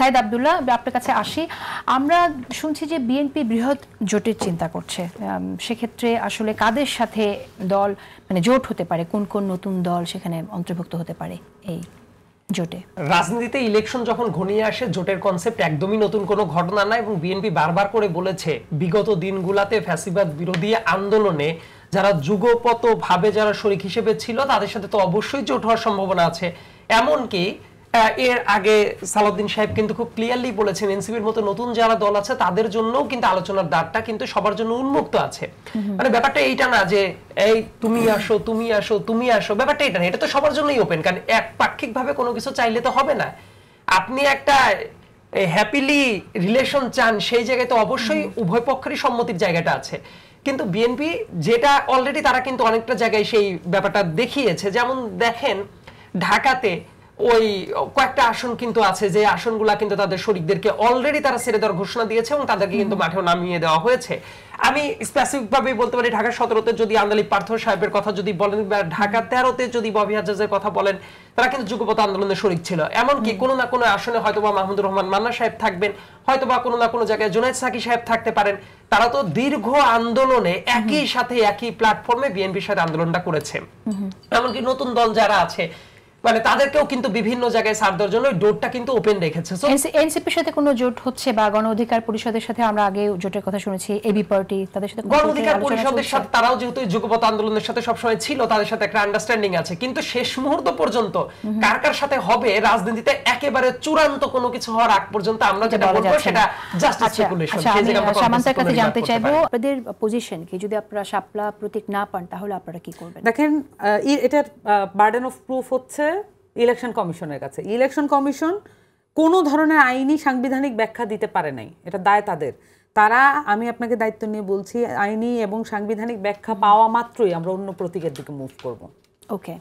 সাইদ আব্দুল্লাহ, আপনার কাছে আসি। আমরা শুনছি যে বিএনপি বৃহৎ জোটের চিন্তা করছে, সেক্ষেত্রে আসলে কাদের সাথে দল মানে জোট হতে পারে, কোন কোন নতুন দল সেখানে অন্তর্ভুক্ত হতে পারে এই জোটে? রাজনীতিতে ইলেকশন যখন ঘনিয়ে আসে জোটের কনসেপ্ট একদমই নতুন কোনো ঘটনা না, এবং বিএনপি বারবার করে বলেছে বিগত দিনগুলোতে ফ্যাসিবাদ বিরোধী আন্দোলনে যারা যুগপত ভাবে যারা শরিক হিসেবে ছিল তাদের সাথে তো অবশ্যই জোট হওয়ার সম্ভাবনা আছে। এমনকি এর আগে সালাউদ্দিন সাহেব কিন্তু খুব ক্লিয়ারলি বলেছেন এনসিপির মতো নতুন যারা দল আছে তাদের জন্যও কিন্তু আলোচনার দ্বারটা কিন্তু সবার জন্য উন্মুক্ত আছে। মানে ব্যাপারটা এইটা না যে এই তুমি আসো তুমি আসো তুমি আসো, ব্যাপারটা এটা না, এটা তো সবার জন্যই ওপেন। কারণ একপাক্ষিক ভাবে কোনো কিছু চাইলে তো হবে না। আপনি একটা হ্যাপিলি রিলেশন চান, সেই জায়গায় তো অবশ্যই উভয় পক্ষেরই সম্মতির জায়গাটা আছে। কিন্তু বিএনপি যেটা অলরেডি তারা কিন্তু অনেকটা জায়গায় সেই ব্যাপারটা দেখিয়েছে। যেমন দেখেন ঢাকাতে ওই কয়েকটা আসন কিন্তু আছে যে আসনগুলা কিন্তু তাদের শরিকদেরকে অলরেডি তারা ছেড়ে দেওয়ার ঘোষণা দিয়েছে এবং তাদেরকে কিন্তু মাঠেও নামিয়ে দেওয়া হয়েছে। আমি স্পেসিফিক ভাবে বলতে পারি ঢাকা 17-তে যদি আন্দালি পার্থ সাহেবের কথা যদি বলেন, বা ঢাকা 13-তে যদি ববি হাজ্জাজের কথা বলেন, তারা কিন্তু যুগপৎ আন্দোলনের শরিক ছিল। এমনকি কোনো না কোনো আসনে হয়তোবা মাহমুদুর রহমান মান্না সাহেব থাকবেন, হয়তোবা কোনো না কোনো জায়গায় জুনায়েদ সাকি সাহেব থাকতে পারেন। তারা তো দীর্ঘ আন্দোলনে একই সাথে একই প্ল্যাটফর্মে বিএনপির সাথে আন্দোলনটা করেছে। এমনকি নতুন দল যারা আছে মানে তাদেরকেও কিন্তু বিভিন্ন জায়গায় সার দেওয়ার জন্য ডোরটা কিন্তু ওপেন রেখেছে। এনসিপির সাথে কোনো জোট হচ্ছে বা গণ অধিকার পরিষদের সাথে আমরা আগে জোটের কথা শুনেছি, এবি পার্টি তাদের সাথে গণ অধিকার পরিষদের সাথে তারাও যেহেতু যুগপৎ আন্দোলনের সাথে সবসময় ছিল, তাদের সাথে একটা আন্ডারস্ট্যান্ডিং আছে। কিন্তু শেষ মুহূর্ত পর্যন্ত কার কার সাথে হবে রাজনীতিতে একেবারে চূড়ান্ত কোনো কিছু হওয়ার আগ পর্যন্ত আমরা যেটা বলবো সেটা জাস্ট স্পেকুলেশন। সামান্তের কাছে জানতে চাইবো আপনাদের পজিশন কি, যদি আপনারা শাপলা প্রতীক না পান তাহলে আপনারা কি করবেন? দেখেন এটার বার্ডেন অফ প্রুফ হচ্ছে ইলেকশন কমিশনের কাছে। ইলেকশন কমিশন কোনো ধরনের আইনি সাংবিধানিক ব্যাখ্যা দিতে পারে নাই, এটা দায় তাদের। তারা, আমি আপনাকে দায়িত্ব নিয়ে বলছি, আইনি এবং সাংবিধানিক ব্যাখ্যা পাওয়া মাত্রই আমরা অন্য প্রতীকের দিকে মুভ করব। ওকে,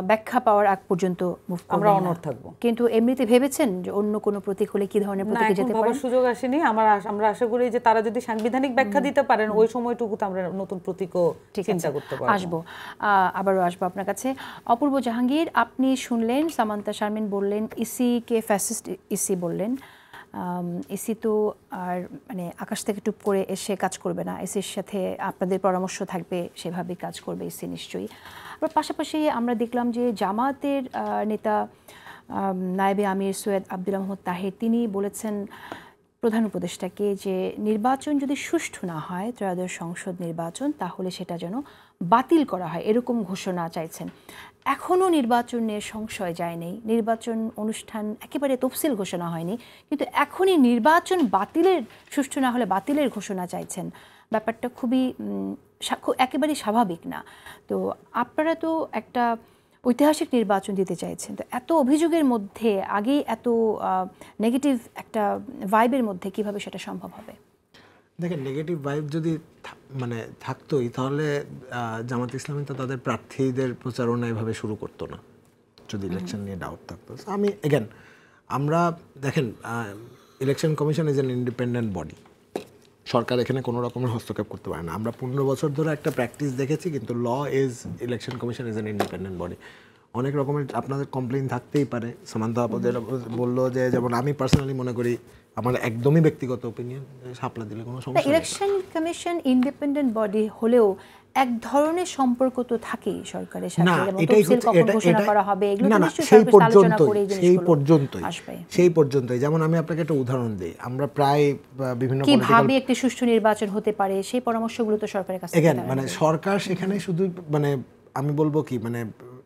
ব্যাখ্যা পাওয়ার আগ পর্যন্ত মুভ আমরা অনড় থাকবো। কিন্তু এমনিতে ভেবেছেন যে অন্য কোনো প্রতীক হলে কি ধরনের প্রতীকে যেতে পারে? সুযোগ আসেনি। আমরা আশা করি যে তারা যদি সাংবিধানিক ব্যাখ্যা দিতে পারেন ওই সময়টুকুতে আমরা নতুন প্রতীকও চিন্তা করতে পারবো। আবারও আসবো আপনার কাছে। অপূর্ব জাহাঙ্গীর, আপনি শুনলেন সামান্তা শারমিন বললেন ইসি কে ফ্যাসিস্ট ইসি বললেন। ইসি তো আর মানে আকাশ থেকে টুপ করে এসে কাজ করবে না, ইসির সাথে আপনাদের পরামর্শ থাকবে, সেভাবেই কাজ করবে ইসি নিশ্চয়ই। আবার পাশাপাশি আমরা দেখলাম যে জামায়াতের নেতা নায়েবে আমির সৈয়দ আব্দুল্লাহ মোহাম্মদ তাহের তিনি বলেছেন প্রধান উপদেষ্টাকে যে নির্বাচন যদি সুষ্ঠু না হয়, ত্রয়োদশ সংসদ নির্বাচন, তাহলে সেটা যেন বাতিল করা হয়, এরকম ঘোষণা চাইছেন। এখনও নির্বাচনের সংশয় যায়নি, নির্বাচন অনুষ্ঠান একেবারে তফসিল ঘোষণা হয়নি, কিন্তু এখনই নির্বাচন বাতিলের, সুষ্ঠু না হলে বাতিলের ঘোষণা চাইছেন। ব্যাপারটা খুবই একেবারেই স্বাভাবিক না। তো আপনারা তো একটা ঐতিহাসিক নির্বাচন দিতে চাইছেন, তো এত অভিযোগের মধ্যে আগেই এত নেগেটিভ একটা ভাইবের মধ্যে কিভাবে সেটা সম্ভব হবে? দেখেন, নেগেটিভ ভাইব যদি মানে থাকতোই তাহলে জামাত ইসলামী তো তাদের প্রার্থীদের প্রচারণা এভাবে শুরু করতো না, যদি ইলেকশন নিয়ে ডাউট থাকতো। আমি এগেন, আমরা দেখেন election commission is an independent body, সরকার এখানে কোনো রকমের হস্তক্ষেপ করতে পারে না। আমরা 15 বছর ধরে একটা প্র্যাকটিস দেখেছি, কিন্তু law is election commission is an independent body. অনেক রকমের আপনাদের কমপ্লেইন থাকতেই পারে। সামান্তা বললো যে, যেমন আমি পার্সোনালি মনে করি, আমার একদমই ব্যক্তিগত ওপিনিয়ন, শাপলা দিলে কোনো সমস্যা নেই। ইলেকশন কমিশন ইন্ডিপেন্ডেন্ট বডি হলেও এক ধরনের সম্পর্ক তো থাকেই সরকারের সাথে, এবং তফসিল কখন ঘোষণা করা হবে এগুলো তো নিশ্চয়ই সরকার আলোচনা করে এই জিনিসগুলো আসবে। সেই পর্যন্তই। যেমন আমি আপনাকে একটা উদাহরণ দিই, আমরা প্রায় বিভিন্ন কিভাবে একটি সুষ্ঠু নির্বাচন হতে পারে সেই পরামর্শগুলো তো সরকারের কাছে মানে সরকার সেখানে শুধু মানে আমি বলবো কি, মানে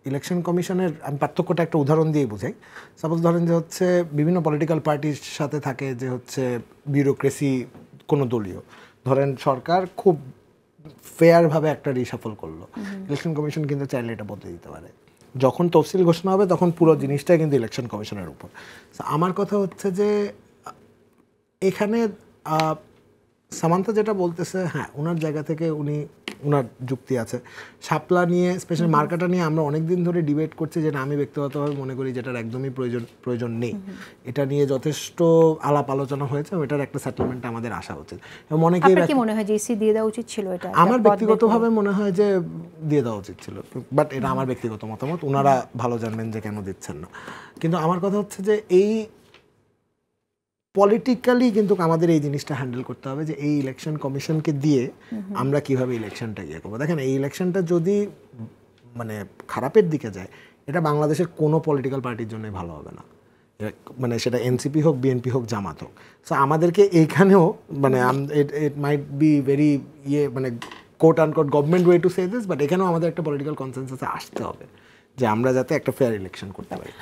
ইলেকশন কমিশনের আমি পার্থক্যটা একটা উদাহরণ দিয়ে বুঝাই। সাপোজ ধরেন যে হচ্ছে বিভিন্ন পলিটিক্যাল পার্টির সাথে থাকে যে হচ্ছে বিউরোক্রেসি কোনো দলীয়, ধরেন সরকার খুব ফেয়ারভাবে একটা রিসাফল করলো, ইলেকশন কমিশন কিন্তু চাইলে এটা বদলে দিতে পারে। যখন তফসিল ঘোষণা হবে তখন পুরো জিনিসটাই কিন্তু ইলেকশন কমিশনের উপর। আমার কথা হচ্ছে যে এখানে সামান্তা যেটা বলতেছে, হ্যাঁ ওনার জায়গা থেকে ওনার যুক্তি আছে। শাপলা নিয়ে, স্পেশালি মার্কাটা নিয়ে আমরা অনেক দিন ধরে ডিবেট করছি, যেটা আমি ব্যক্তিগতভাবে মনে করি যেটার একদমই প্রয়োজন নেই। এটা নিয়ে যথেষ্ট আলাপ আলোচনা হয়েছে, এটার একটা সেটেলমেন্ট আমাদের আসা উচিত। আপনার কি মনে হয় যে ইসি দিয়ে দেওয়া উচিত ছিল? এটা আমার ব্যক্তিগতভাবে মনে হয় যে দিয়ে দেওয়া উচিত ছিল, বাট এটা আমার ব্যক্তিগত মতামত, ওনারা ভালো জানবেন যে কেন দিচ্ছেন না। কিন্তু আমার কথা হচ্ছে যে এই পলিটিক্যালি কিন্তু আমাদের এই জিনিসটা হ্যান্ডেল করতে হবে যে এই ইলেকশন কমিশনকে দিয়ে আমরা কিভাবে ইলেকশনটা ইয়ে করবো। দেখেন এই ইলেকশনটা যদি মানে খারাপের দিকে যায়, এটা বাংলাদেশের কোনো পলিটিক্যাল পার্টির জন্যই ভালো হবে না, মানে সেটা এনসিপি হোক, বিএনপি হোক, জামাত হোক। সো আমাদেরকে এইখানেও মানে ইট মাইট বি ভেরি মানে coat unquote government way to say this, but এখানেও আমাদের একটা পলিটিক্যাল কনসেনসাসে আসতে হবে যে আমরা যাতে একটা ফেয়ার ইলেকশন করতে পারি।